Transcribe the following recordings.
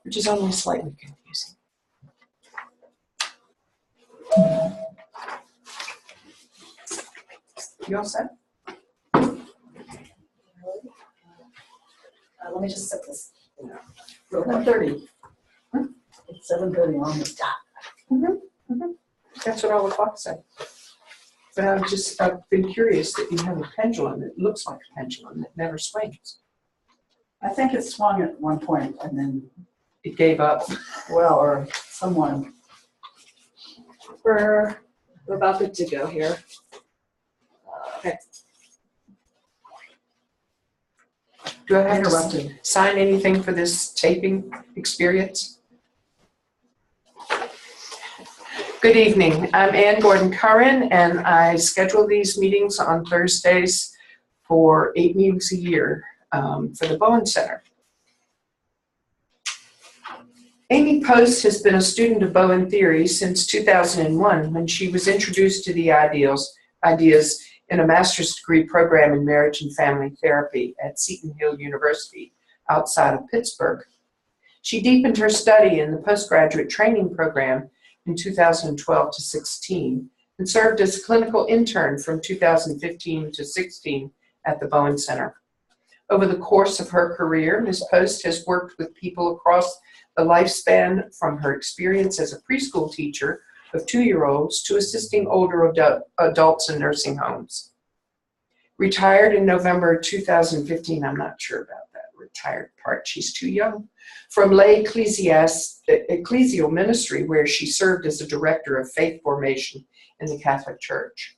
which is only slightly confusing. You all set? Let me just set this. Yeah. 7:30. It's 7:30 on the dot. That's what all the clocks say. But I've been curious that you have a pendulum that looks like a pendulum that never swings. I think it swung at one point and then, It gave up. well, or someone. We're about good to go here. Okay. Do I have Interrupted. to sign anything for this taping experience? Good evening. I'm Ann Gordon-Curran, and I schedule these meetings on Thursdays for 8 meetings a year for the Bowen Center. Amie Post has been a student of Bowen Theory since 2001, when she was introduced to the ideas in a master's degree program in marriage and family therapy at Seton Hill University outside of Pittsburgh. She deepened her study in the postgraduate training program in 2012 to 16 and served as a clinical intern from 2015 to 16 at the Bowen Center. Over the course of her career, Ms. Post has worked with people across the lifespan, from her experience as a preschool teacher of 2-year-olds to assisting older adults in nursing homes. Retired in November 2015, I'm not sure about that retired part, she's too young, from lay ecclesial ministry, where she served as a director of faith formation in the Catholic Church.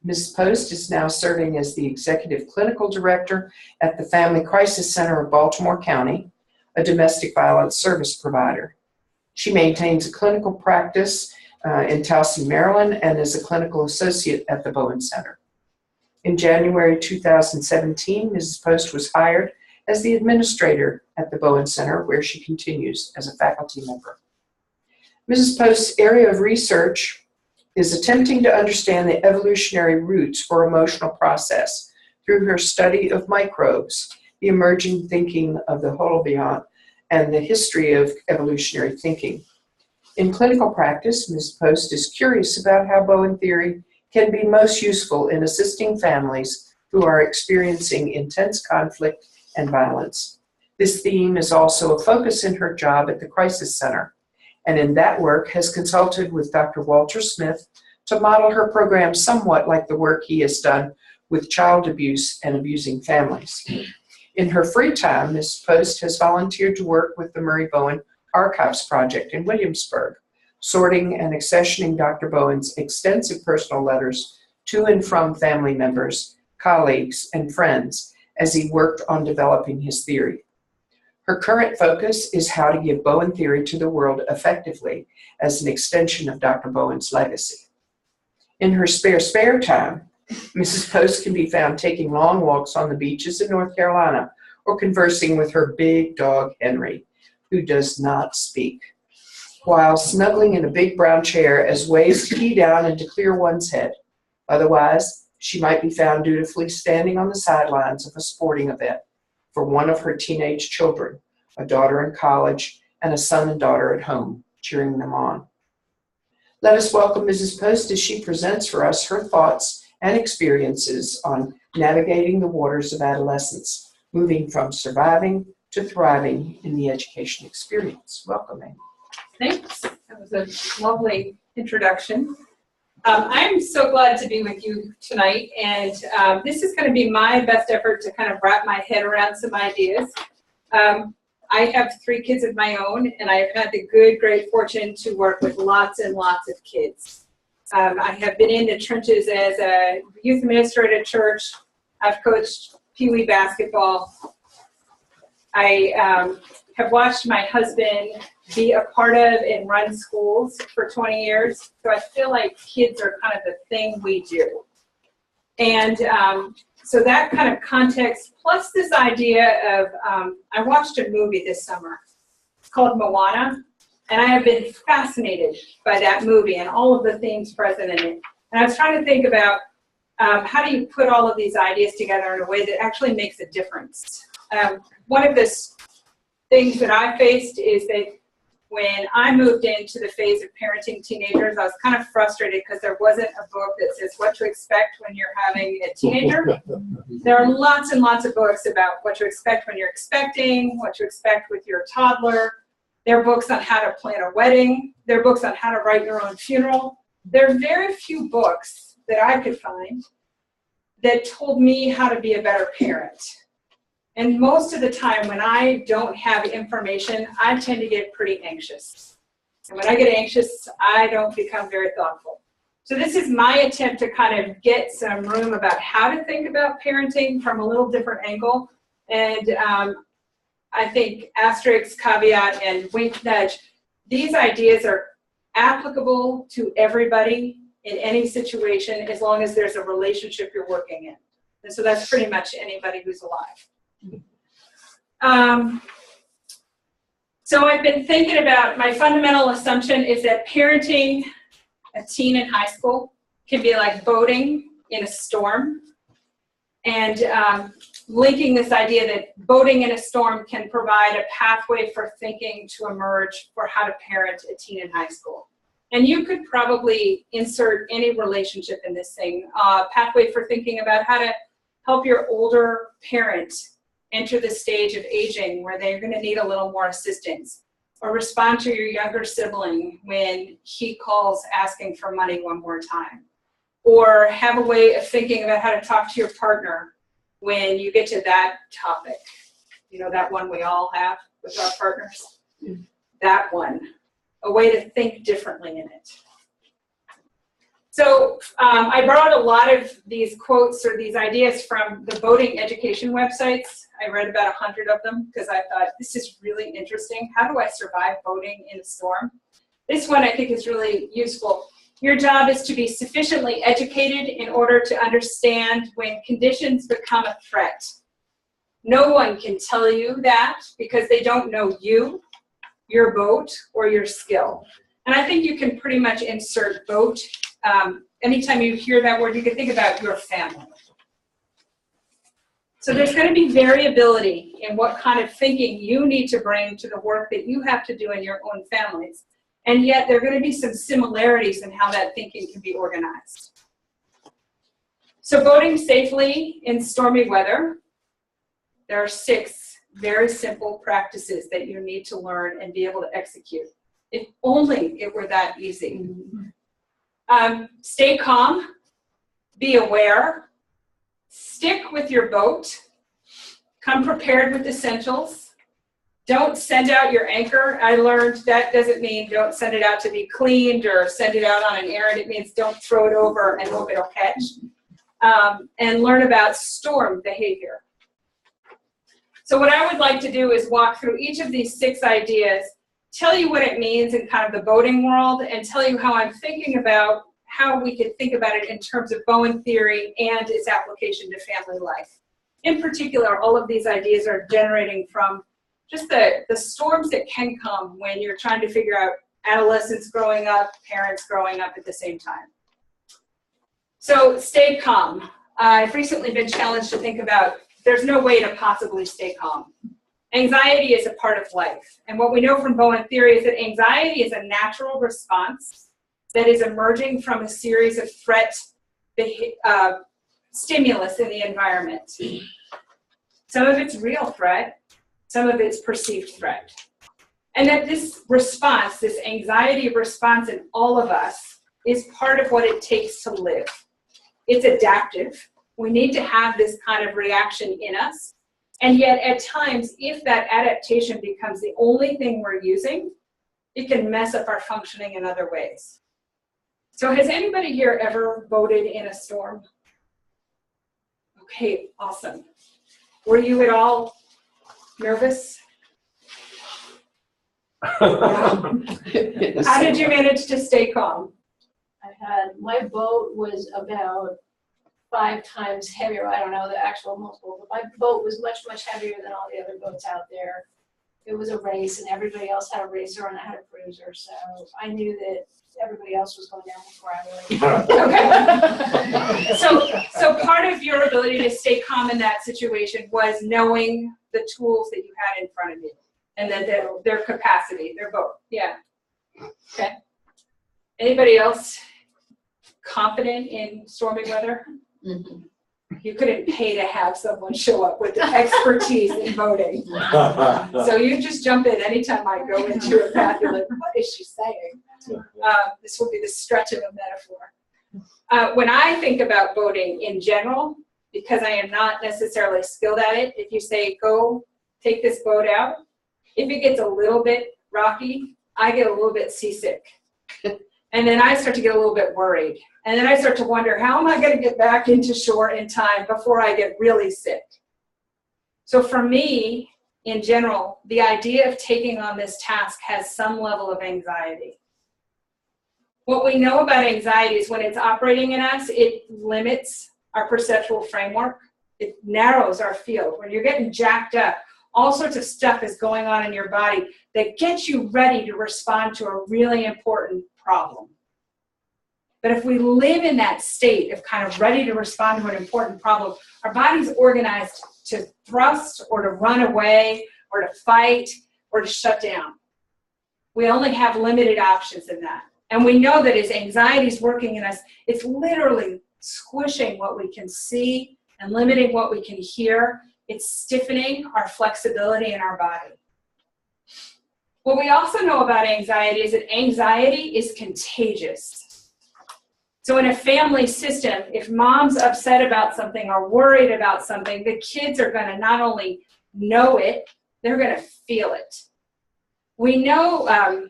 Ms. Post is now serving as the executive clinical director at the Family Crisis Center of Baltimore County, a domestic violence service provider. She maintains a clinical practice in Towson, Maryland, and is a clinical associate at the Bowen Center. In January 2017, Mrs. Post was hired as the administrator at the Bowen Center, where she continues as a faculty member. Mrs. Post's area of research is attempting to understand the evolutionary roots for emotional process through her study of microbes, the emerging thinking of the holobiont, and the history of evolutionary thinking. In clinical practice, Ms. Post is curious about how Bowen Theory can be most useful in assisting families who are experiencing intense conflict and violence. This theme is also a focus in her job at the Crisis Center, and in that work has consulted with Dr. Walter Smith to model her program somewhat like the work he has done with child abuse and abusing families. In her free time, Ms. Post has volunteered to work with the Murray Bowen Archives Project in Williamsburg, sorting and accessioning Dr. Bowen's extensive personal letters to and from family members, colleagues, and friends as he worked on developing his theory. Her current focus is how to give Bowen Theory to the world effectively as an extension of Dr. Bowen's legacy. In her spare time, Mrs. Post can be found taking long walks on the beaches in North Carolina or conversing with her big dog, Henry, who does not speak, while snuggling in a big brown chair as waves to key down and to clear one's head. Otherwise, she might be found dutifully standing on the sidelines of a sporting event for one of her teenage children, a daughter in college and a son and daughter at home, cheering them on. Let us welcome Mrs. Post as she presents for us her thoughts and experiences on navigating the waters of adolescence, moving from surviving to thriving in the education experience. Welcome, Amie. Thanks. That was a lovely introduction. I'm so glad to be with you tonight, and this is going to be my best effort to kind of wrap my head around some ideas. I have 3 kids of my own, and I've had the great fortune to work with lots and lots of kids. I have been in the trenches as a youth administrator at church. I've coached Pee Wee basketball. I have watched my husband be a part of and run schools for 20 years. So I feel like kids are kind of the thing we do. And so that kind of context, plus this idea of, I watched a movie this summer. It's called Moana. And I have been fascinated by that movie and all of the themes present in it. And I was trying to think about how do you put all of these ideas together in a way that actually makes a difference. One of the things that I faced is that when I moved into the phase of parenting teenagers, I was kind of frustrated because there wasn't a book that says what to expect when you're having a teenager. There are lots and lots of books about what to expect when you're expecting, what to expect with your toddler. There are books on how to plan a wedding. There are books on how to write your own funeral. There are very few books that I could find that told me how to be a better parent. And most of the time when I don't have information, I tend to get pretty anxious. And when I get anxious, I don't become very thoughtful. So this is my attempt to kind of get some room about how to think about parenting from a little different angle. And I think asterisk, caveat, and wink nudge, these ideas are applicable to everybody in any situation as long as there's a relationship you're working in. And so that's pretty much anybody who's alive. So I've been thinking about, my fundamental assumption is that parenting a teen in high school can be like boating in a storm, and linking this idea that boating in a storm can provide a pathway for thinking to emerge for how to parent a teen in high school. And you could probably insert any relationship in this thing, pathway for thinking about how to help your older parent enter the stage of aging where they're going to need a little more assistance, or respond to your younger sibling when he calls asking for money one more time, or have a way of thinking about how to talk to your partner when you get to that topic. You know, that one we all have with our partners. That one, a way to think differently in it. So I borrowed a lot of these quotes or these ideas from the boating education websites. I read about 100 of them because I thought, this is really interesting. How do I survive boating in a storm? This one I think is really useful. Your job is to be sufficiently educated in order to understand when conditions become a threat. No one can tell you that because they don't know you, your boat, or your skill. And I think you can pretty much insert boat. Anytime you hear that word, you can think about your family. So there's going to be variability in what kind of thinking you need to bring to the work that you have to do in your own families. And yet there are going to be some similarities in how that thinking can be organized. So boating safely in stormy weather, there are 6 very simple practices that you need to learn and be able to execute. If only it were that easy. Stay calm, be aware, stick with your boat, come prepared with essentials. Don't send out your anchor. I learned that doesn't mean don't send it out to be cleaned or send it out on an errand. It means don't throw it over and hope it'll catch. And learn about storm behavior. So what I would like to do is walk through each of these 6 ideas, tell you what it means in kind of the boating world, and tell you how I'm thinking about how we could think about it in terms of Bowen theory and its application to family life. In particular, all of these ideas are generating from just the storms that can come when you're trying to figure out adolescents growing up, parents growing up at the same time. So stay calm. I've recently been challenged to think about, there's no way to possibly stay calm. Anxiety is a part of life. And what we know from Bowen theory is that anxiety is a natural response that is emerging from a series of threat stimulus in the environment. Some of it's real threat, some of it's perceived threat. And that this response, this anxiety response in all of us, is part of what it takes to live. It's adaptive. We need to have this kind of reaction in us. And yet at times, if that adaptation becomes the only thing we're using, it can mess up our functioning in other ways. So has anybody here ever boated in a storm? Okay, awesome. Were you at all nervous? How did you manage to stay calm? My boat was about 5 times heavier. I don't know the actual multiple, but my boat was much, much heavier than all the other boats out there. It was a race, and everybody else had a racer, and I had a cruiser, so I knew that everybody else was going down before I would. Okay. So part of your ability to stay calm in that situation was knowing the tools that you had in front of you. and then their capacity, their boat. Yeah. Okay. Anybody else confident in stormy weather? Mhm. You couldn't pay to have someone show up with the expertise in boating. So you just jump in anytime I go into a path, you're like, what is she saying? This will be the stretch of a metaphor. When I think about boating in general, because I am not necessarily skilled at it, if you say, go take this boat out, if it gets a little bit rocky, I get a little bit seasick. And then I start to get a little bit worried. And then I start to wonder, how am I going to get back into shore in time before I get really sick? So for me, in general, the idea of taking on this task has some level of anxiety. What we know about anxiety is when it's operating in us, it limits our perceptual framework. It narrows our field. When you're getting jacked up, all sorts of stuff is going on in your body that gets you ready to respond to a really important problem. But if we live in that state of kind of ready to respond to an important problem, our body's organized to thrust or to run away or to fight or to shut down. We only have limited options in that. And we know that as anxiety is working in us, it's literally squishing what we can see and limiting what we can hear. It's stiffening our flexibility in our body. What we also know about anxiety is that anxiety is contagious. So in a family system, if mom's upset about something or worried about something, the kids are going to not only know it, they're going to feel it. We know,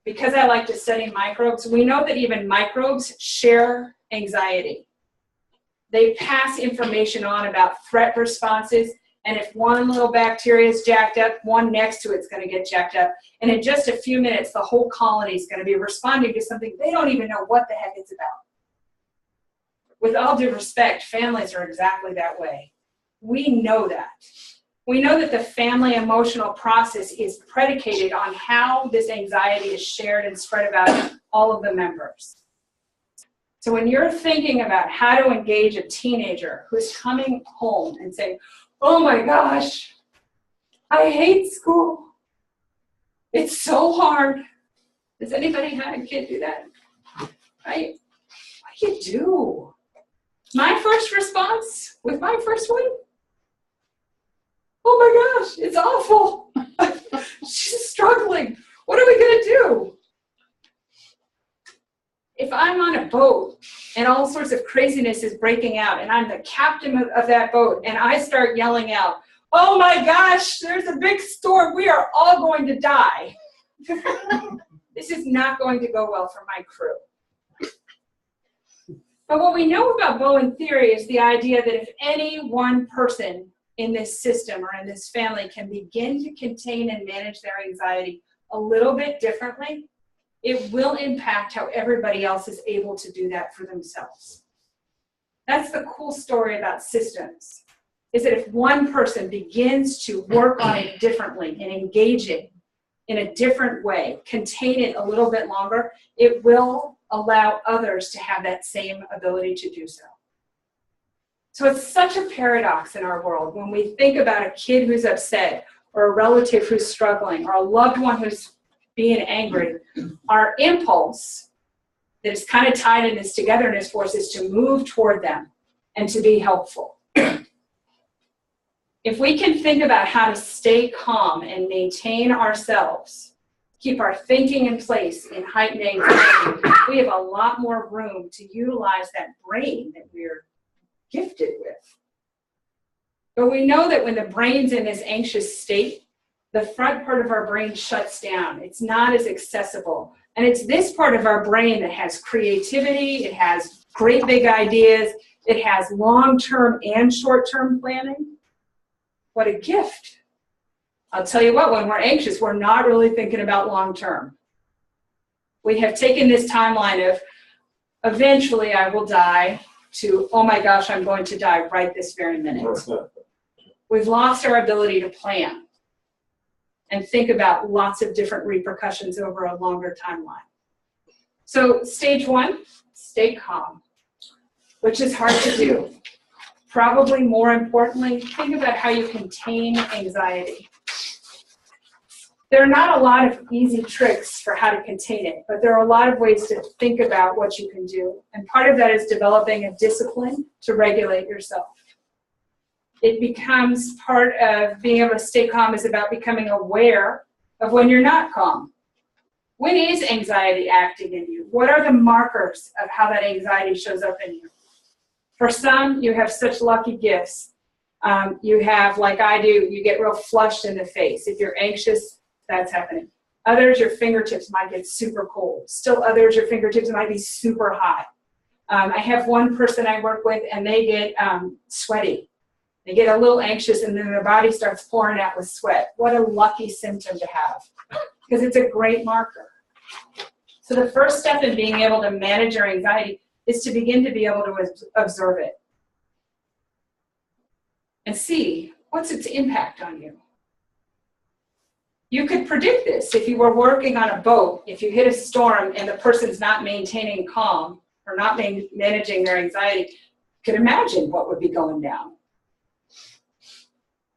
because I like to study microbes, we know that even microbes share anxiety. They pass information on about threat responses, and if one little bacteria is jacked up, one next to it's going to get jacked up. And in just a few minutes, the whole colony is going to be responding to something they don't even know what the heck it's about. With all due respect, families are exactly that way. We know that. We know that the family emotional process is predicated on how this anxiety is shared and spread about all of the members. So when you're thinking about how to engage a teenager who's coming home and saying, oh my gosh, I hate school. It's so hard. Does anybody have a kid do that? Right? What do you do? My first response with my first one, oh my gosh, it's awful. She's struggling. What are we going to do? If I'm on a boat and all sorts of craziness is breaking out and I'm the captain of that boat and I start yelling out, oh my gosh, there's a big storm. We are all going to die. This is not going to go well for my crew. But what we know about Bowen Theory is the idea that if any one person in this system or in this family can begin to contain and manage their anxiety a little bit differently, it will impact how everybody else is able to do that for themselves. That's the cool story about systems, is that if one person begins to work on it differently and engage it in a different way, contain it a little bit longer, it will allow others to have that same ability to do so. So it's such a paradox in our world when we think about a kid who's upset or a relative who's struggling or a loved one who's being angry. Our impulse that is kind of tied in this togetherness force is to move toward them and to be helpful. If we can think about how to stay calm and maintain ourselves, keep our thinking in place in heightened anxiety, we have a lot more room to utilize that brain that we're gifted with. But we know that when the brain's in this anxious state, the front part of our brain shuts down. It's not as accessible. And it's this part of our brain that has creativity, it has great big ideas, it has long-term and short-term planning. What a gift. I'll tell you what, when we're anxious, we're not really thinking about long-term. We have taken this timeline of eventually I will die to, oh my gosh, I'm going to die right this very minute. We've lost our ability to plan and think about lots of different repercussions over a longer timeline. So stage one, stay calm, which is hard to do. Probably more importantly, think about how you contain anxiety. There are not a lot of easy tricks for how to contain it, but there are a lot of ways to think about what you can do. And part of that is developing a discipline to regulate yourself. It becomes part of being able to stay calm is about becoming aware of when you're not calm. When is anxiety acting in you? What are the markers of how that anxiety shows up in you? For some, you have such lucky gifts. You have, like I do, you get real flushed in the face. If you're anxious, that's happening. Others, your fingertips might get super cold. Still others, your fingertips might be super hot. I have one person I work with, and they get sweaty. They get a little anxious, and then their body starts pouring out with sweat. What a lucky symptom to have, because it's a great marker. So the first step in being able to manage your anxiety is to begin to be able to observe it and see what's its impact on you. You could predict this if you were working on a boat. If you hit a storm and the person's not maintaining calm or not managing their anxiety, you could imagine what would be going down.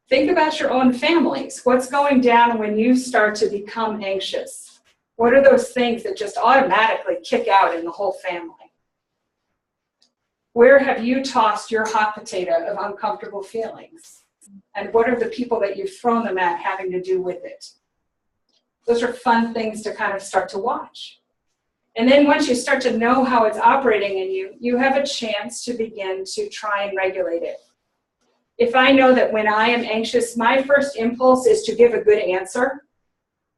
Think about your own families. What's going down when you start to become anxious? What are those things that just automatically kick out in the whole family? Where have you tossed your hot potato of uncomfortable feelings? And what are the people that you've thrown them at having to do with it? Those are fun things to kind of start to watch. And then once you start to know how it's operating in you, you have a chance to begin to try and regulate it. If I know that when I am anxious, my first impulse is to give a good answer,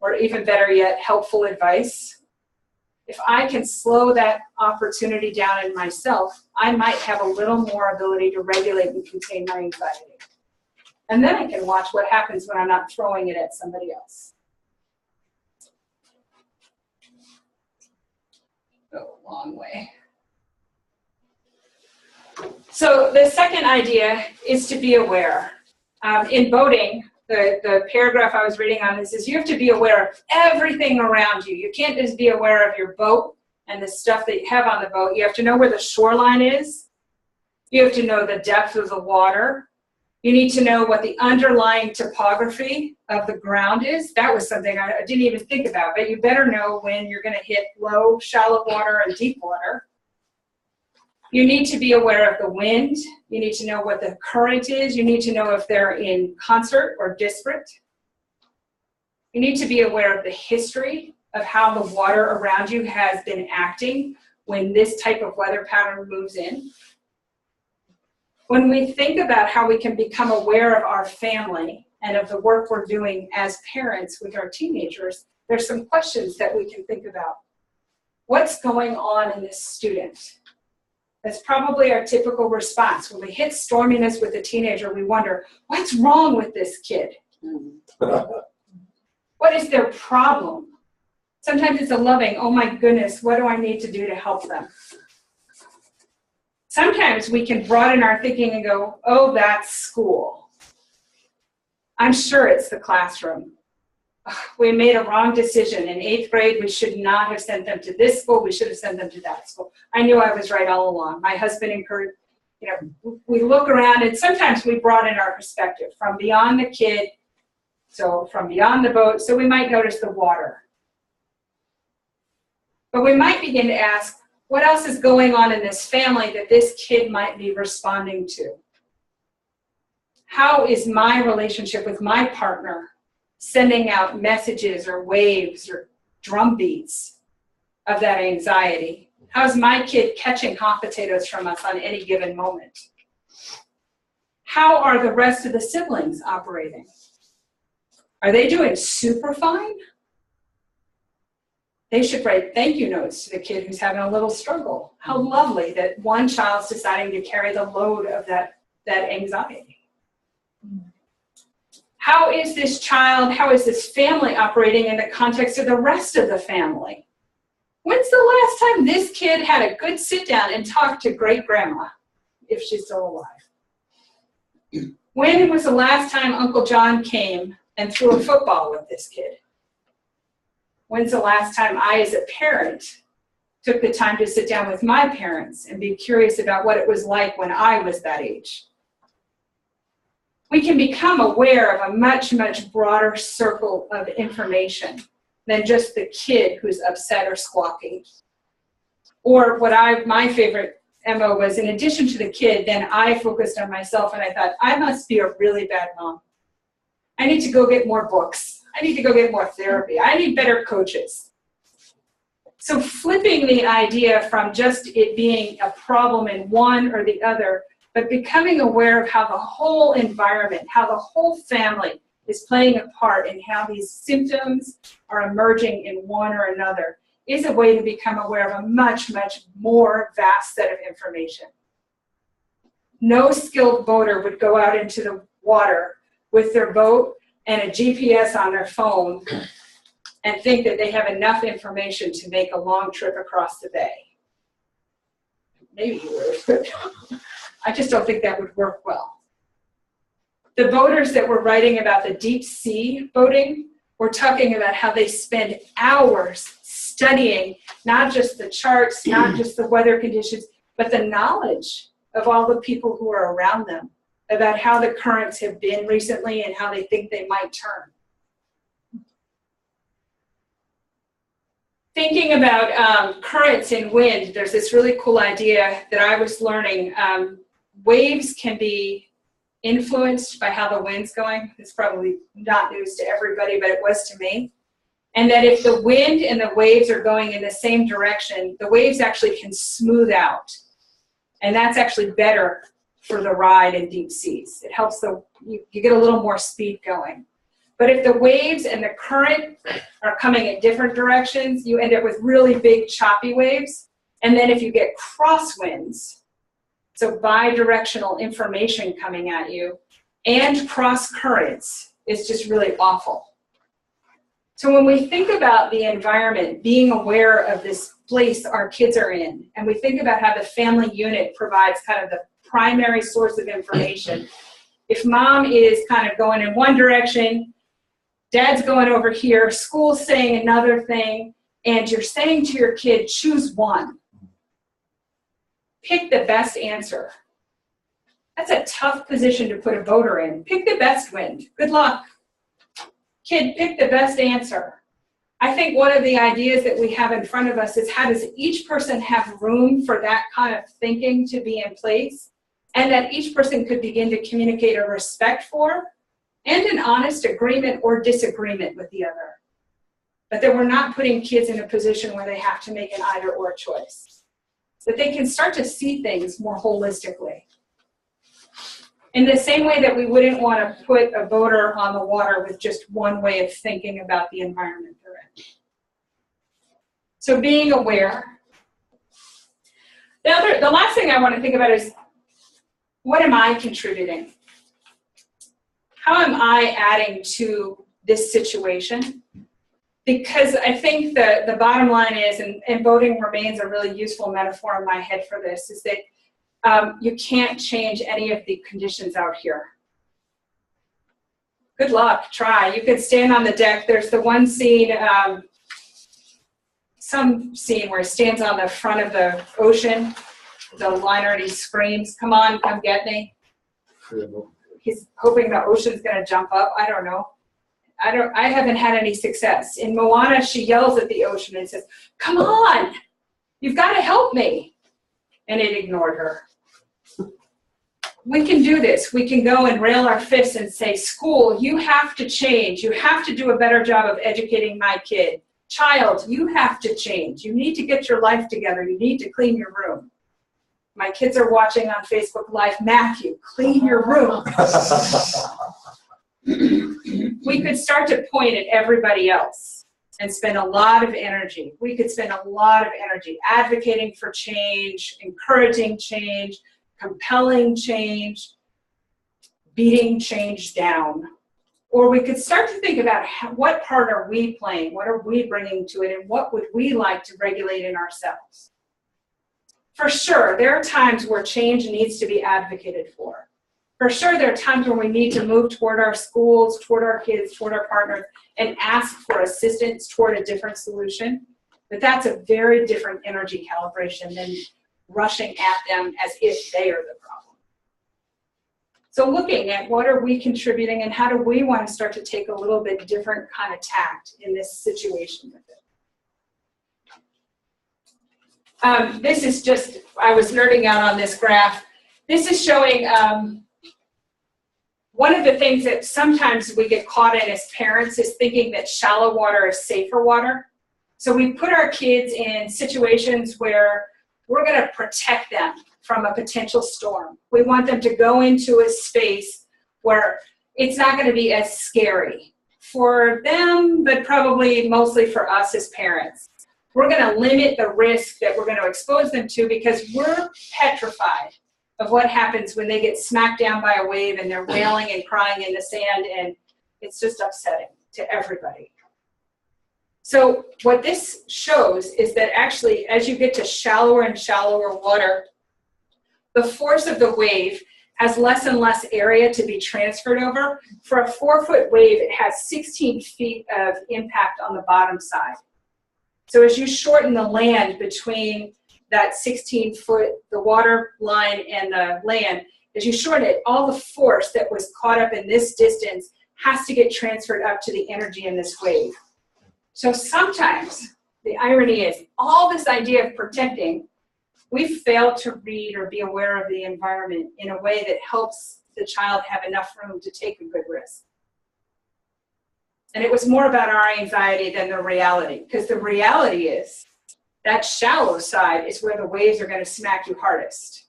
or even better yet, helpful advice. If I can slow that opportunity down in myself, I might have a little more ability to regulate and contain my anxiety. And then I can watch what happens when I'm not throwing it at somebody else. Go a long way. So the second idea is to be aware. In boating, the paragraph I was reading on this is you have to be aware of everything around you. You can't just be aware of your boat and the stuff that you have on the boat. You have to know where the shoreline is. You have to know the depth of the water. You need to know what the underlying topography of the ground is. That was something I didn't even think about, but you better know when you're going to hit low, shallow water and deep water. You need to be aware of the wind. You need to know what the current is. You need to know if they're in concert or disparate. You need to be aware of the history of how the water around you has been acting when this type of weather pattern moves in. When we think about how we can become aware of our family and of the work we're doing as parents with our teenagers, there's some questions that we can think about. What's going on in this student? That's probably our typical response. When we hit storminess with a teenager, we wonder, what's wrong with this kid? What is their problem? Sometimes it's a loving, oh my goodness, what do I need to do to help them? Sometimes we can broaden our thinking and go, oh, that's school. I'm sure it's the classroom. We made a wrong decision. In 8th grade, we should not have sent them to this school. We should have sent them to that school. I knew I was right all along. My husband encouraged, we look around and sometimes we broaden our perspective from beyond the kid, so from beyond the boat, so we might notice the water. But we might begin to ask, what else is going on in this family that this kid might be responding to? How is my relationship with my partner sending out messages or waves or drum beats of that anxiety? How's my kid catching hot potatoes from us on any given moment? How are the rest of the siblings operating? Are they doing super fine? They should write thank you notes to the kid who's having a little struggle. How lovely that one child's deciding to carry the load of that anxiety. How is this child, how is this family operating in the context of the rest of the family? When's the last time this kid had a good sit down and talked to great grandma, if she's still alive? When was the last time Uncle John came and threw a football with this kid? When's the last time I, as a parent, took the time to sit down with my parents and be curious about what it was like when I was that age? we can become aware of a much, much broader circle of information than just the kid who's upset or squawking. Or my favorite MO was, in addition to the kid, then I focused on myself and I thought, I must be a really bad mom. I need to go get more books. I need to go get more therapy. I need better coaches. So flipping the idea from just it being a problem in one or the other, but becoming aware of how the whole environment, how the whole family is playing a part in how these symptoms are emerging in one or another, is a way to become aware of a much, much more vast set of information. No skilled boater would go out into the water with their boat and a GPS on their phone and think that they have enough information to make a long trip across the bay. Maybe you would, but I just don't think that would work well. The boaters that were writing about the deep sea boating were talking about how they spend hours studying not just the charts, not just the weather conditions, but the knowledge of all the people who are around them about how the currents have been recently and how they think they might turn. Thinking about currents in wind, there's this really cool idea that I was learning. Waves can be influenced by how the wind's going. It's probably not news to everybody, but it was to me. And that if the wind and the waves are going in the same direction, the waves actually can smooth out. And that's actually better for the ride in deep seas. It helps you get a little more speed going. But if the waves and the current are coming in different directions, you end up with really big choppy waves. And then if you get crosswinds, so bi-directional information coming at you, and cross currents, is just really awful. So when we think about the environment, being aware of this place our kids are in, and we think about how the family unit provides kind of the primary source of information, if mom is kind of going in one direction, dad's going over here, school's saying another thing, and you're saying to your kid, choose one. Pick the best answer. That's a tough position to put a voter in. Pick the best wind. Good luck. Kid, pick the best answer. I think one of the ideas that we have in front of us is, how does each person have room for that kind of thinking to be in place, and that each person could begin to communicate a respect for and an honest agreement or disagreement with the other. But that we're not putting kids in a position where they have to make an either or choice. That they can start to see things more holistically. In the same way that we wouldn't want to put a boater on the water with just one way of thinking about the environment they're in. So being aware. The last thing I want to think about is, what am I contributing? How am I adding to this situation? Because I think the bottom line is, and voting remains a really useful metaphor in my head for this, is that you can't change any of the conditions out here. Good luck, try. You could stand on the deck. There's the one scene, some scene where he stands on the front of the ocean, the liner, and he screams, "Come on, come get me." He's hoping the ocean's gonna jump up. I don't know. I haven't had any success. In Moana, she yells at the ocean and says, "Come on, you've got to help me." And it ignored her. We can do this. We can go and rail our fists and say, "School, you have to change. You have to do a better job of educating my kid. Child, you have to change. You need to get your life together. You need to clean your room." My kids are watching on Facebook Live. "Matthew, clean your room." We could start to point at everybody else and spend a lot of energy. We could spend a lot of energy advocating for change, encouraging change, compelling change, beating change down. Or we could start to think about what part are we playing, what are we bringing to it, and what would we like to regulate in ourselves. For sure, there are times where change needs to be advocated for. For sure, there are times when we need to move toward our schools, toward our kids, toward our partners, and ask for assistance toward a different solution. But that's a very different energy calibration than rushing at them as if they are the problem. So looking at what are we contributing and how do we want to start to take a little bit different kind of tact in this situation with it. This is just, I was nerding out on this graph. This is showing one of the things that sometimes we get caught in as parents is thinking that shallow water is safer water. So we put our kids in situations where we're going to protect them from a potential storm. We want them to go into a space where it's not going to be as scary for them, but probably mostly for us as parents. We're going to limit the risk that we're going to expose them to because we're petrified of what happens when they get smacked down by a wave and they're wailing and crying in the sand, and it's just upsetting to everybody. So what this shows is that actually as you get to shallower and shallower water, the force of the wave has less and less area to be transferred over. For a 4-foot wave, it has 16 feet of impact on the bottom side. So as you shorten the land between that 16-foot, the water line and the land, as you shorten it, all the force that was caught up in this distance has to get transferred up to the energy in this wave. So sometimes the irony is all this idea of protecting, we fail to read or be aware of the environment in a way that helps the child have enough room to take a good risk. And it was more about our anxiety than the reality, because the reality is that shallow side is where the waves are going to smack you hardest.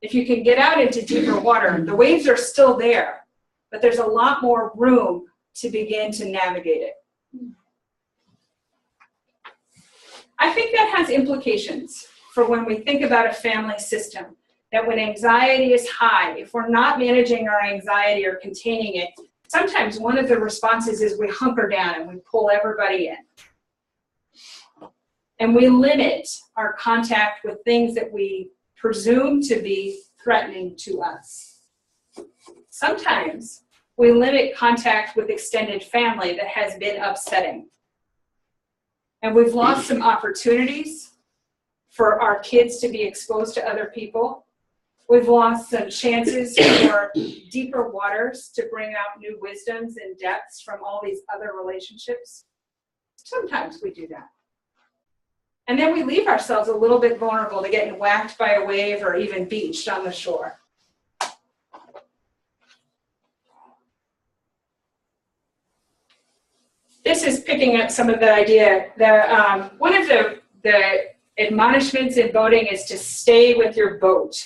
If you can get out into deeper water, the waves are still there, but there's a lot more room to begin to navigate it. I think that has implications for when we think about a family system, that when anxiety is high, if we're not managing our anxiety or containing it, sometimes one of the responses is we hunker down and we pull everybody in. And we limit our contact with things that we presume to be threatening to us. Sometimes we limit contact with extended family that has been upsetting. And we've lost some opportunities for our kids to be exposed to other people. We've lost some chances for deeper waters to bring out new wisdoms and depths from all these other relationships. Sometimes we do that. And then we leave ourselves a little bit vulnerable to getting whacked by a wave or even beached on the shore. This is picking up some of the idea. One of the admonishments in boating is to stay with your boat.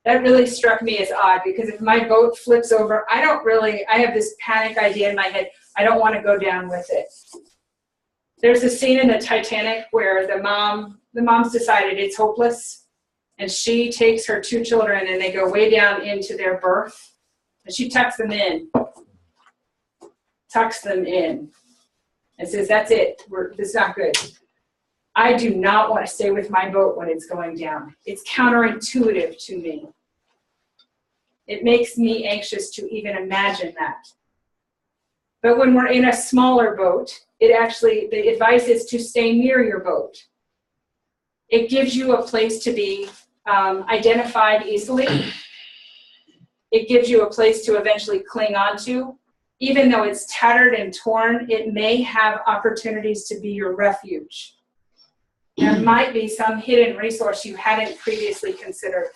That really struck me as odd, because if my boat flips over, I have this panic idea in my head, I don't want to go down with it. There's a scene in the Titanic where the mom's decided it's hopeless, and she takes her 2 children and they go way down into their berth, and she tucks them in, and says, that's it, this is not good. I do not want to stay with my boat when it's going down. It's counterintuitive to me. It makes me anxious to even imagine that. But when we're in a smaller boat, the advice is to stay near your boat. It gives you a place to be identified easily. It gives you a place to eventually cling onto. Even though it's tattered and torn, it may have opportunities to be your refuge. There might be some hidden resource you hadn't previously considered.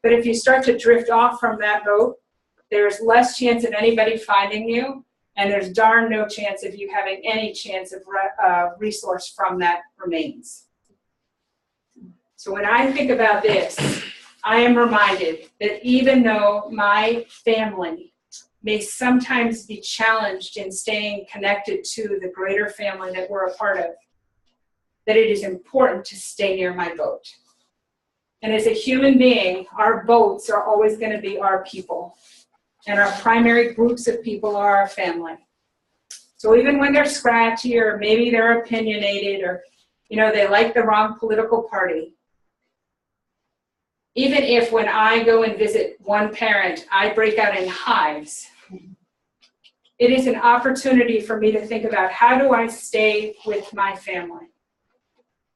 But if you start to drift off from that boat, there's less chance of anybody finding you, and there's darn no chance of you having any chance of resource from that remains. So when I think about this, I am reminded that even though my family may sometimes be challenged in staying connected to the greater family that we're a part of, that it is important to stay near my boat. And as a human being, our boats are always going to be our people. And our primary groups of people are our family. So even when they're scratchy, or maybe they're opinionated, or they like the wrong political party, even if when I go and visit one parent, I break out in hives, it is an opportunity for me to think about, how do I stay with my family?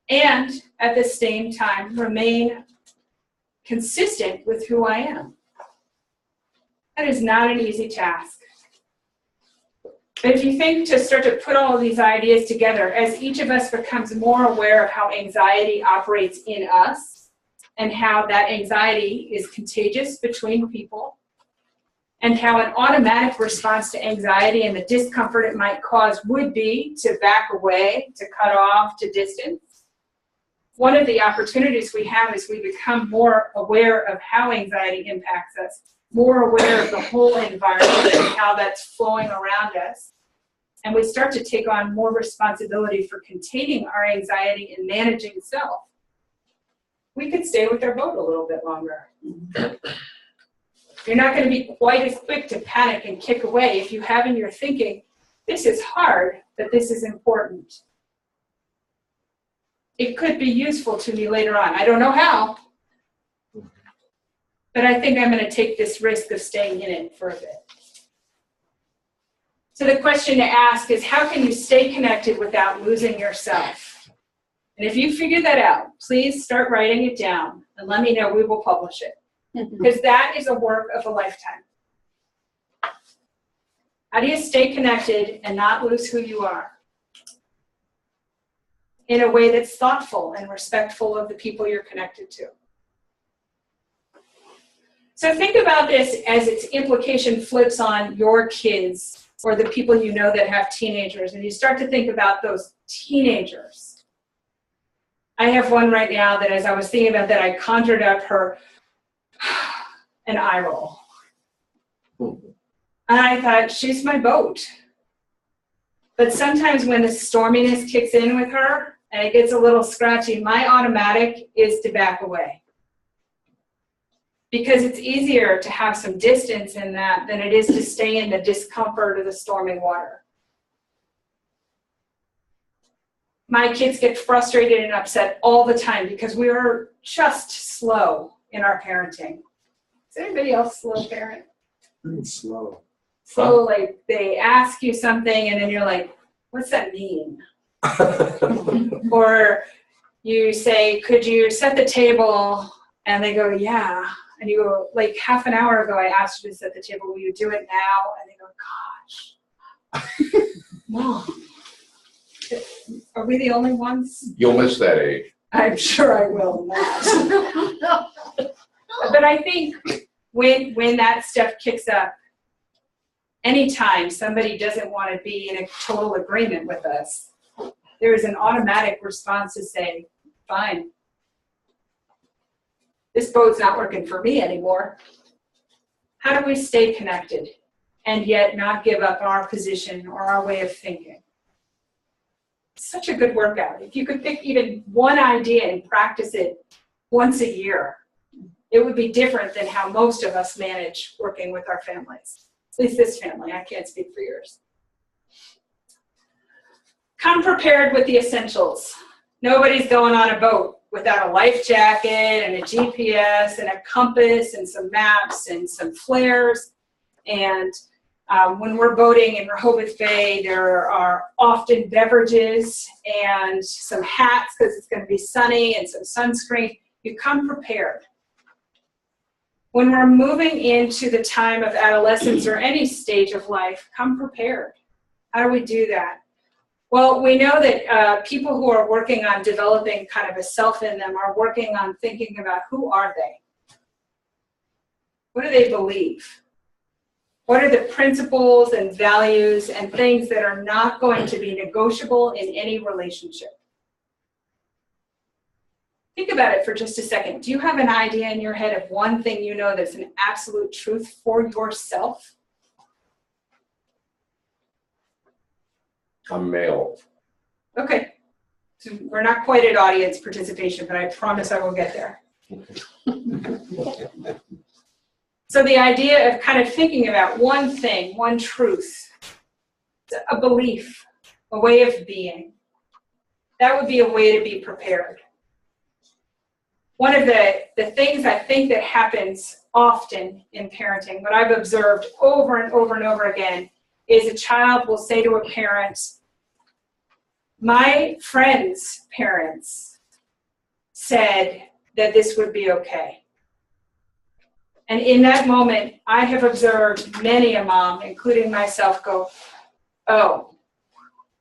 And at the same time, remain consistent with who I am. That is not an easy task. But if you think to start to put all of these ideas together, as each of us becomes more aware of how anxiety operates in us and how that anxiety is contagious between people, and how an automatic response to anxiety and the discomfort it might cause would be to back away, to cut off, to distance. One of the opportunities we have is we become more aware of how anxiety impacts us, more aware of the whole environment and how that's flowing around us. And we start to take on more responsibility for containing our anxiety and managing self. We could stay with our boat a little bit longer. You're not going to be quite as quick to panic and kick away if you have in your thinking, this is hard, but this is important. It could be useful to me later on. I don't know how, but I think I'm going to take this risk of staying in it for a bit. So the question to ask is, how can you stay connected without losing yourself? And if you figure that out, please start writing it down and let me know. We will publish it. Because that is a work of a lifetime. How do you stay connected and not lose who you are? In a way that's thoughtful and respectful of the people you're connected to. So think about this as its implication flips on your kids or the people you know that have teenagers, and you start to think about those teenagers. I have one right now that as I was thinking about that, I conjured up her an eye roll. And I thought, she's my boat. But sometimes when the storminess kicks in with her and it gets a little scratchy, my automatic is to back away. Because it's easier to have some distance in that than it is to stay in the discomfort of the stormy water. My kids get frustrated and upset all the time because we are just slow in our parenting. Is anybody else slow parent? Slow. Slow, like they ask you something and then you're like, what's that mean? Or you say, could you set the table? And they go, yeah. And you go, like half an hour ago I asked you to set the table. Will you do it now? And they go, gosh. Mom, are we the only ones? You'll miss that age. I'm sure I will not. But I think when that stuff kicks up, anytime somebody doesn't want to be in a total agreement with us, there is an automatic response to say, fine. This boat's not working for me anymore. How do we stay connected and yet not give up our position or our way of thinking? Such a good workout. If you could pick even one idea and practice it once a year, it would be different than how most of us manage working with our families. At least this family, I can't speak for yours. Come prepared with the essentials. Nobody's going on a boat without a life jacket and a GPS and a compass and some maps and some flares. And when we're boating in Rehoboth Bay, there are often beverages and some hats because it's going to be sunny and some sunscreen. You come prepared. When we're moving into the time of adolescence or any stage of life, come prepared. How do we do that? Well, we know that people who are working on developing kind of a self in them are working on thinking about who are they? What do they believe? What are the principles and values and things that are not going to be negotiable in any relationship? Think about it for just a second. Do you have an idea in your head of one thing you know that's an absolute truth for yourself? I'm male. Okay. So we're not quite at audience participation, but I promise I will get there. So the idea of kind of thinking about one thing, one truth, a belief, a way of being, that would be a way to be prepared. One of the things I think that happens often in parenting, what I've observed over and over and over again, is a child will say to a parent, my friend's parents said that this would be okay. And in that moment, I have observed many a mom, including myself, go, oh,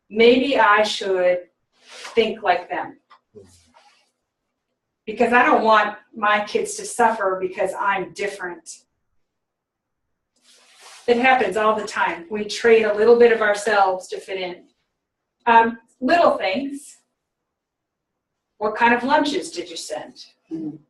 maybe I should think like them. Because I don't want my kids to suffer because I'm different. It happens all the time. We trade a little bit of ourselves to fit in. Little things. What kind of lunches did you send?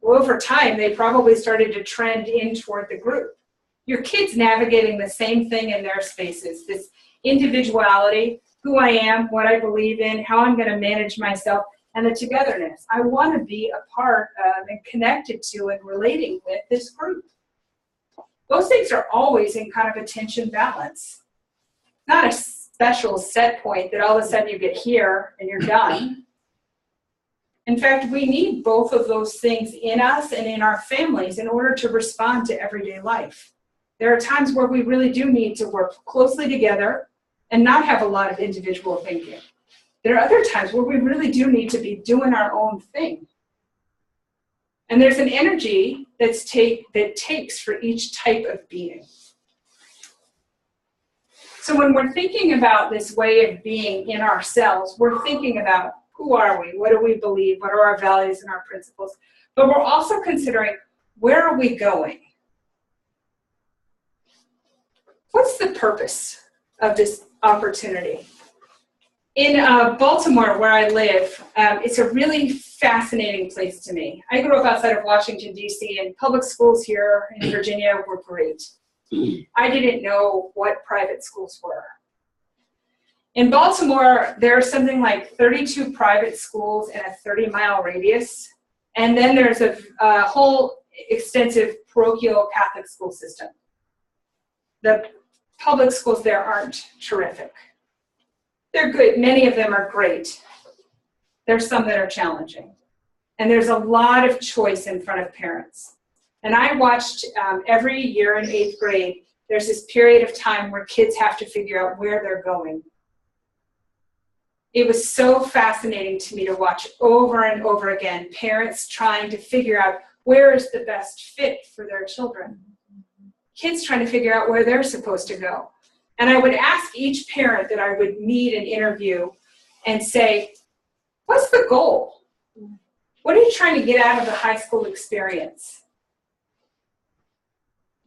Well, over time, they probably started to trend in toward the group. Your kid's navigating the same thing in their spaces, this individuality, who I am, what I believe in, how I'm going to manage myself, and the togetherness. I want to be a part of and connected to and relating with this group. Those things are always in kind of a tension balance. Not a special set point that all of a sudden you get here and you're done. In fact, we need both of those things in us and in our families in order to respond to everyday life. There are times where we really do need to work closely together and not have a lot of individual thinking. There are other times where we really do need to be doing our own thing. And there's an energy that takes for each type of being. So when we're thinking about this way of being in ourselves, we're thinking about who are we? What do we believe? What are our values and our principles? But we're also considering, where are we going? What's the purpose of this opportunity? In Baltimore, where I live, it's a really fascinating place to me. I grew up outside of Washington, D.C., and public schools here in Virginia were great. I didn't know what private schools were. In Baltimore, there are something like 32 private schools in a 30-mile radius, and then there's a whole extensive parochial Catholic school system. The public schools there aren't terrific. They're good. Many of them are great. There's some that are challenging. And there's a lot of choice in front of parents. And I watched every year in 8th grade, there's this period of time where kids have to figure out where they're going. It was so fascinating to me to watch over and over again, parents trying to figure out where is the best fit for their children. Kids trying to figure out where they're supposed to go. And I would ask each parent that I would meet and interview and say, what's the goal? What are you trying to get out of the high school experience?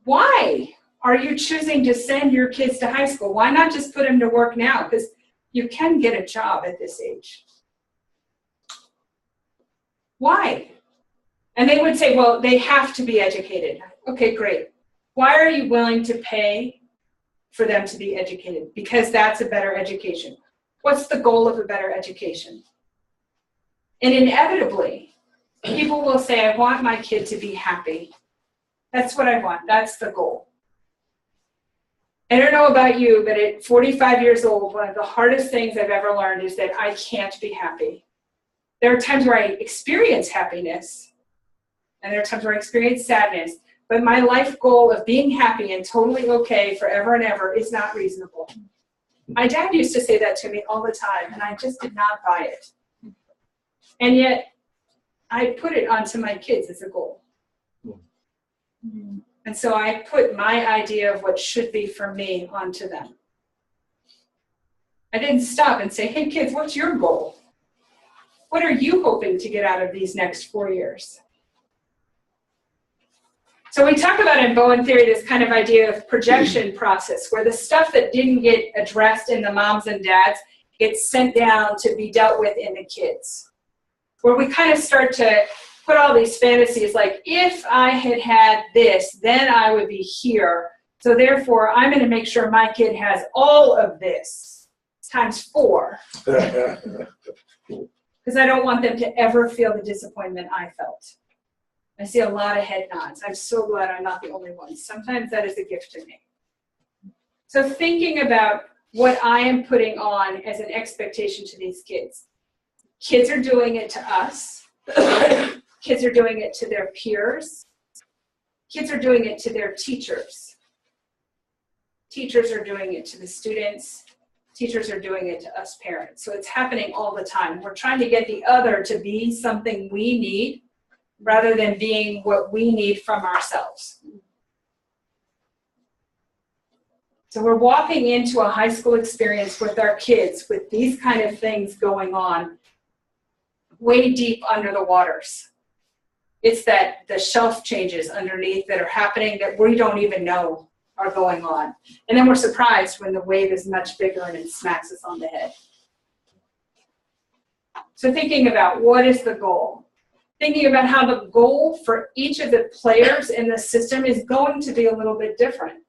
Why are you choosing to send your kids to high school? Why not just put them to work now? Because you can get a job at this age. Why? And they would say, well, they have to be educated. Okay, great. Why are you willing to pay for them to be educated? Because that's a better education. What's the goal of a better education? And inevitably, people will say, I want my kid to be happy. That's what I want. That's the goal. I don't know about you, but at 45 years old, one of the hardest things I've ever learned is that I can't be happy. There are times where I experience happiness, and there are times where I experience sadness, but my life goal of being happy and totally okay forever and ever is not reasonable. My dad used to say that to me all the time, and I just did not buy it. And yet, I put it onto my kids as a goal. And so I put my idea of what should be for me onto them. I didn't stop and say, hey kids, what's your goal? What are you hoping to get out of these next 4 years? So we talk about in Bowen Theory this kind of idea of projection process, where the stuff that didn't get addressed in the moms and dads gets sent down to be dealt with in the kids. Where we kind of start to put all these fantasies like, if I had had this, then I would be here. So therefore, I'm going to make sure my kid has all of this times 4. Because I don't want them to ever feel the disappointment I felt. I see a lot of head nods. I'm so glad I'm not the only one. Sometimes that is a gift to me. So thinking about what I am putting on as an expectation to these kids. Kids are doing it to us. Kids are doing it to their peers. Kids are doing it to their teachers. Teachers are doing it to the students. Teachers are doing it to us parents. So it's happening all the time. We're trying to get the other to be something we need rather than being what we need from ourselves. So we're walking into a high school experience with our kids with these kind of things going on way deep under the waters. It's that the shelf changes underneath that are happening that we don't even know are going on. And then we're surprised when the wave is much bigger and it smacks us on the head. So thinking about what is the goal? Thinking about how the goal for each of the players in the system is going to be a little bit different.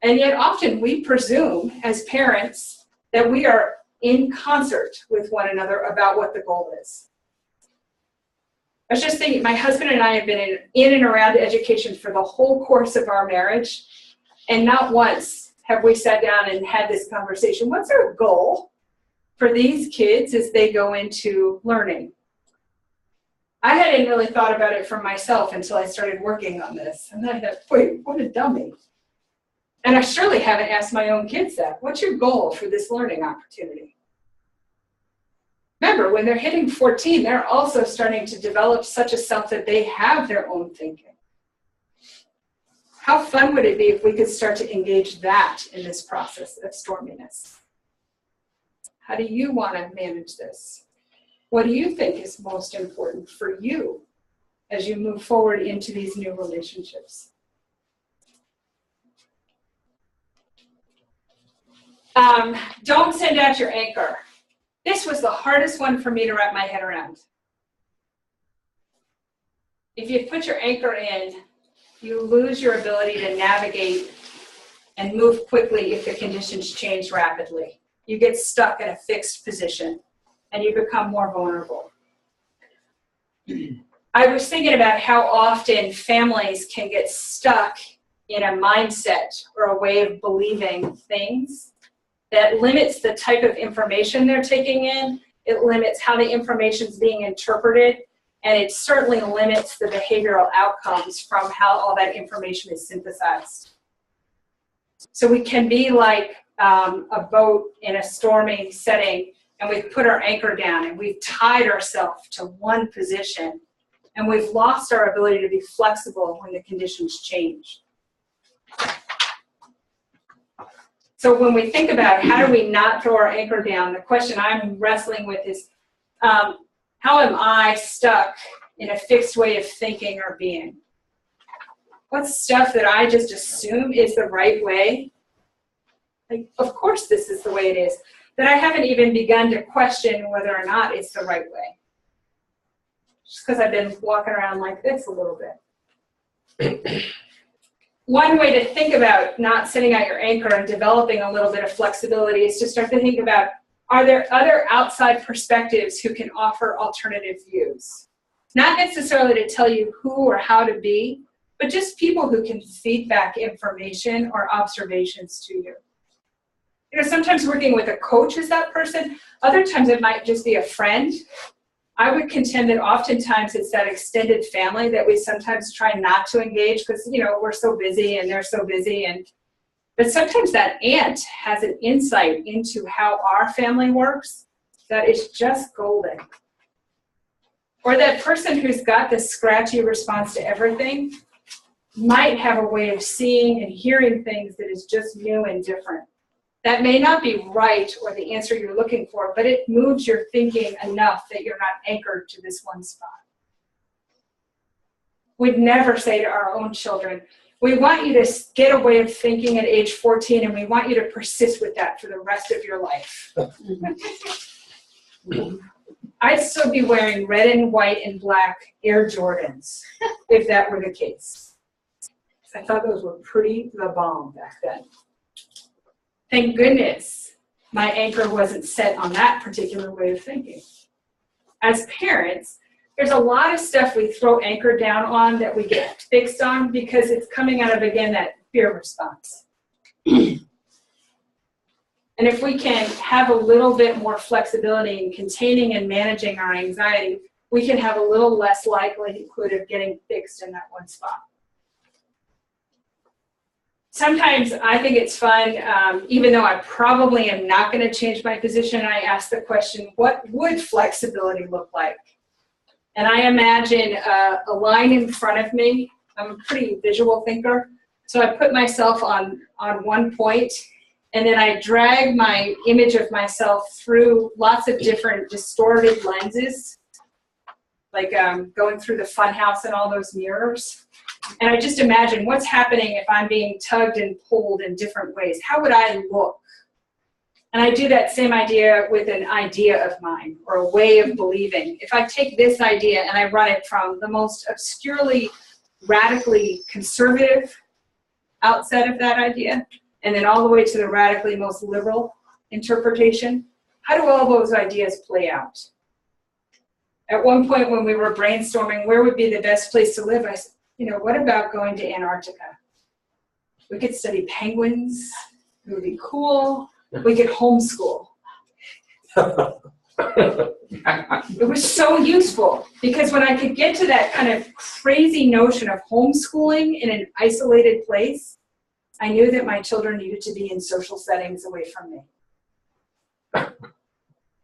And yet often we presume as parents that we are in concert with one another about what the goal is. I was just thinking, my husband and I have been in and around education for the whole course of our marriage, and not once have we sat down and had this conversation. What's our goal for these kids as they go into learning? I hadn't really thought about it for myself until I started working on this. And then I thought, wait, what a dummy. And I surely haven't asked my own kids that. What's your goal for this learning opportunity? Remember, when they're hitting 14, they're also starting to develop such a self that they have their own thinking. How fun would it be if we could start to engage that in this process of storminess? How do you want to manage this? What do you think is most important for you as you move forward into these new relationships? Don't send out your anchor. This was the hardest one for me to wrap my head around. If you put your anchor in, you lose your ability to navigate and move quickly if the conditions change rapidly. You get stuck in a fixed position and you become more vulnerable. I was thinking about how often families can get stuck in a mindset or a way of believing things that limits the type of information they're taking in. It limits how the information is being interpreted, and it certainly limits the behavioral outcomes from how all that information is synthesized. So we can be like a boat in a stormy setting, and we've put our anchor down, and we've tied ourselves to one position, and we've lost our ability to be flexible when the conditions change. So when we think about how do we not throw our anchor down, the question I'm wrestling with is, how am I stuck in a fixed way of thinking or being? What's stuff that I just assume is the right way? Like, of course this is the way it is, that I haven't even begun to question whether or not it's the right way. Just because I've been walking around like this a little bit. One way to think about not sending out your anchor and developing a little bit of flexibility is to start to think about, are there other outside perspectives who can offer alternative views? Not necessarily to tell you who or how to be, but just people who can feed back information or observations to you. You know, sometimes working with a coach is that person. Other times it might just be a friend. I would contend that oftentimes it's that extended family that we sometimes try not to engage because, you know, we're so busy and they're so busy. But sometimes that aunt has an insight into how our family works that is just golden. Or that person who's got this scratchy response to everything might have a way of seeing and hearing things that is just new and different. That may not be right or the answer you're looking for, but it moves your thinking enough that you're not anchored to this one spot. We'd never say to our own children, we want you to get a way of thinking at age 14 and we want you to persist with that for the rest of your life. I'd still be wearing red and white and black Air Jordans if that were the case. I thought those were pretty the bomb back then. Thank goodness my anchor wasn't set on that particular way of thinking. As parents, there's a lot of stuff we throw anchor down on that we get fixed on because it's coming out of, again, that fear response. And if we can have a little bit more flexibility in containing and managing our anxiety, we can have a little less likelihood of getting fixed in that one spot. Sometimes I think it's fun, even though I probably am not going to change my position, I ask the question, what would flexibility look like? And I imagine a line in front of me. I'm a pretty visual thinker. So I put myself on one point And then I drag my image of myself through lots of different distorted lenses, like going through the fun house and all those mirrors. And I just imagine what's happening if I'm being tugged and pulled in different ways. How would I look? And I do that same idea with an idea of mine or a way of believing. If I take this idea and I run it from the most obscurely, radically conservative outset of that idea, and then all the way to the radically most liberal interpretation, how do all those ideas play out? At one point when we were brainstorming where would be the best place to live, I said, you know, what about going to Antarctica? We could study penguins, it would be cool. We could homeschool. It was so useful because when I could get to that kind of crazy notion of homeschooling in an isolated place, I knew that my children needed to be in social settings away from me.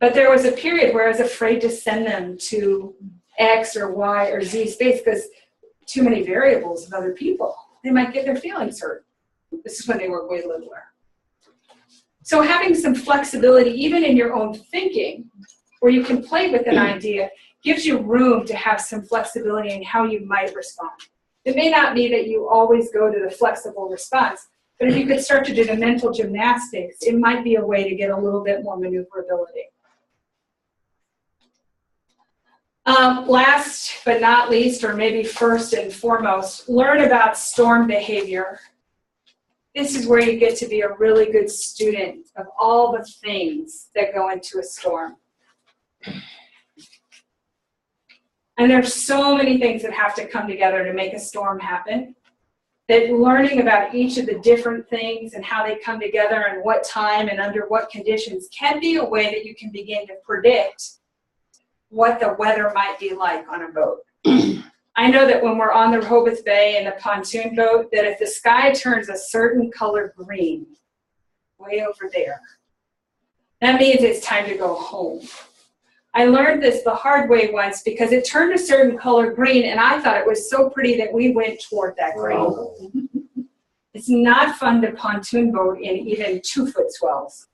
But there was a period where I was afraid to send them to X or Y or Z space because too many variables of other people. They might get their feelings hurt. This is when they were way littler. So having some flexibility, even in your own thinking, where you can play with an idea, gives you room to have some flexibility in how you might respond. It may not be that you always go to the flexible response, but if you could start to do the mental gymnastics, it might be a way to get a little bit more maneuverability. Last but not least, or maybe first and foremost, learn about storm behavior. This is where you get to be a really good student of all the things that go into a storm. And there's so many things that have to come together to make a storm happen, that learning about each of the different things and how they come together and what time and under what conditions can be a way that you can begin to predict what the weather might be like on a boat. I know that when we're on the Rehoboth Bay in the pontoon boat, that if the sky turns a certain color green, way over there, that means it's time to go home. I learned this the hard way once because it turned a certain color green and I thought it was so pretty that we went toward that green. Oh. It's not fun to pontoon boat in even 2-foot swells.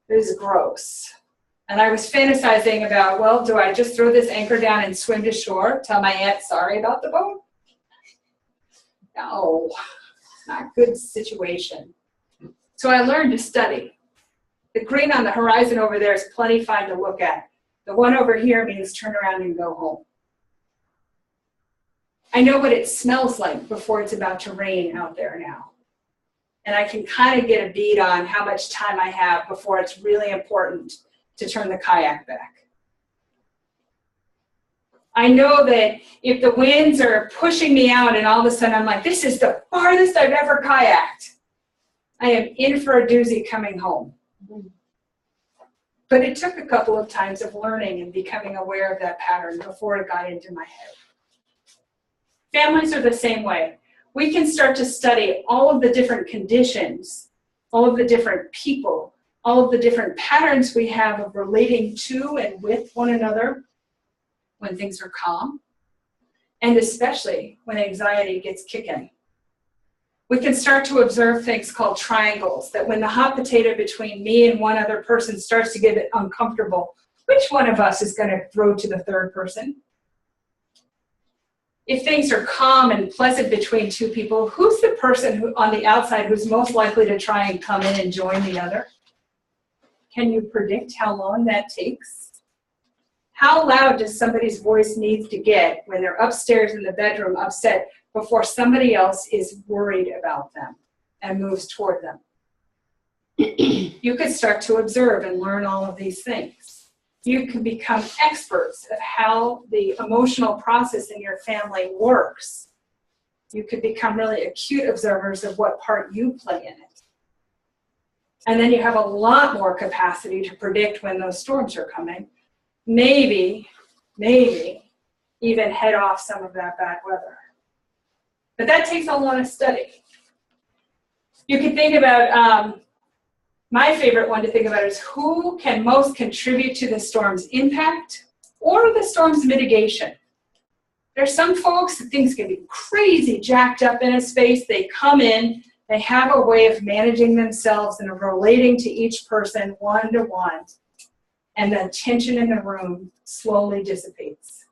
It was gross. And I was fantasizing about, well, do I just throw this anchor down and swim to shore, tell my aunt sorry about the boat? No, it's not a good situation. So I learned to study. The green on the horizon over there is plenty fine to look at. The one over here means turn around and go home. I know what it smells like before it's about to rain out there now. And I can kind of get a bead on how much time I have before it's really important to turn the kayak back. I know that if the winds are pushing me out and all of a sudden I'm like, this is the farthest I've ever kayaked, I am in for a doozy coming home. But it took a couple of times of learning and becoming aware of that pattern before it got into my head. Families are the same way. We can start to study all of the different conditions, all of the different people, all of the different patterns we have of relating to and with one another when things are calm, and especially when anxiety gets kicking. We can start to observe things called triangles, that when the hot potato between me and one other person starts to get uncomfortable, which one of us is going to throw to the third person? If things are calm and pleasant between two people, who's the person who, on the outside who's most likely to try and come in and join the other? Can you predict how long that takes? How loud does somebody's voice need to get when they're upstairs in the bedroom upset before somebody else is worried about them and moves toward them? You could start to observe and learn all of these things. You can become experts of how the emotional process in your family works. You could become really acute observers of what part you play in it. And then you have a lot more capacity to predict when those storms are coming. Maybe even head off some of that bad weather. But that takes a lot of study. You can think about, my favorite one to think about is who can most contribute to the storm's impact or the storm's mitigation. There's some folks that things can be crazy jacked up in a space. They come in, They have a way of managing themselves and of relating to each person one-to-one, and the tension in the room slowly dissipates.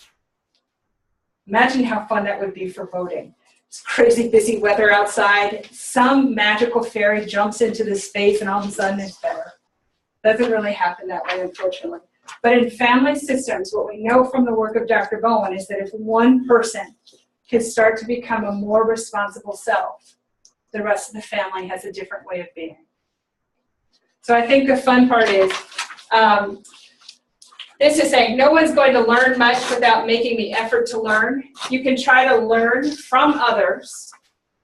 Imagine how fun that would be for voting. It's crazy busy weather outside. Some magical fairy jumps into the space and all of a sudden it's better. Doesn't really happen that way, unfortunately. But in family systems, what we know from the work of Dr. Bowen is that if one person can start to become a more responsible self, the rest of the family has a different way of being. So I think the fun part is, this is saying no one's going to learn much without making the effort to learn. You can try to learn from others,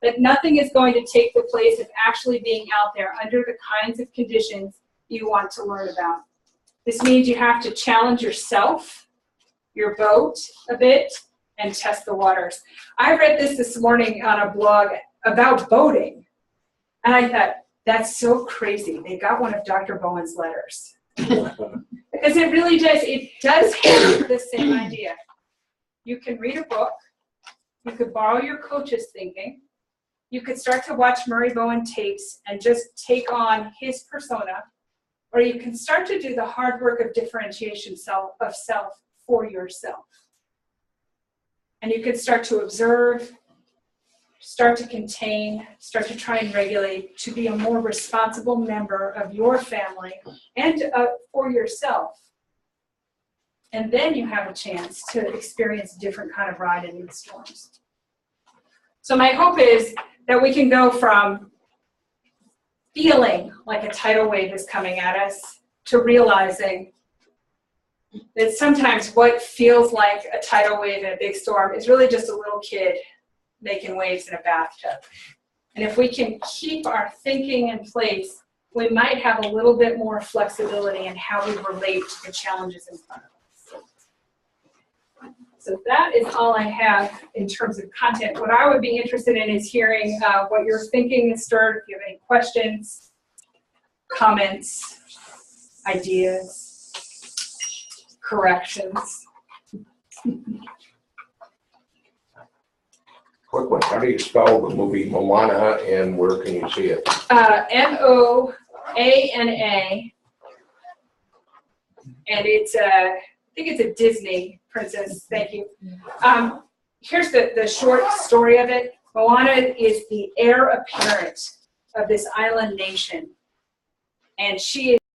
but nothing is going to take the place of actually being out there under the kinds of conditions you want to learn about. This means you have to challenge yourself, your boat a bit, and test the waters. I read this morning on a blog about boating, and I thought, that's so crazy. They got one of Dr. Bowen's letters. Because it really does, it does have the same idea. You can read a book, you could borrow your coach's thinking, you could start to watch Murray Bowen tapes and just take on his persona, or you can start to do the hard work of differentiation of self for yourself. And you can start to observe, start to contain, start to try and regulate, to be a more responsible member of your family and for yourself. And then you have a chance to experience a different kind of ride in these storms. So my hope is that we can go from feeling like a tidal wave is coming at us to realizing that sometimes what feels like a tidal wave in a big storm is really just a little kid making waves in a bathtub. And if we can keep our thinking in place, we might have a little bit more flexibility in how we relate to the challenges in front of us. So that is all I have in terms of content. What I would be interested in is hearing what your thinking is stirred, if you have any questions, comments, ideas, corrections. Quick one, how do you spell the movie Moana and where can you see it? Moana, and it's I think it's a Disney princess. Thank you. Here's the short story of it. Moana is the heir apparent of this island nation, and she is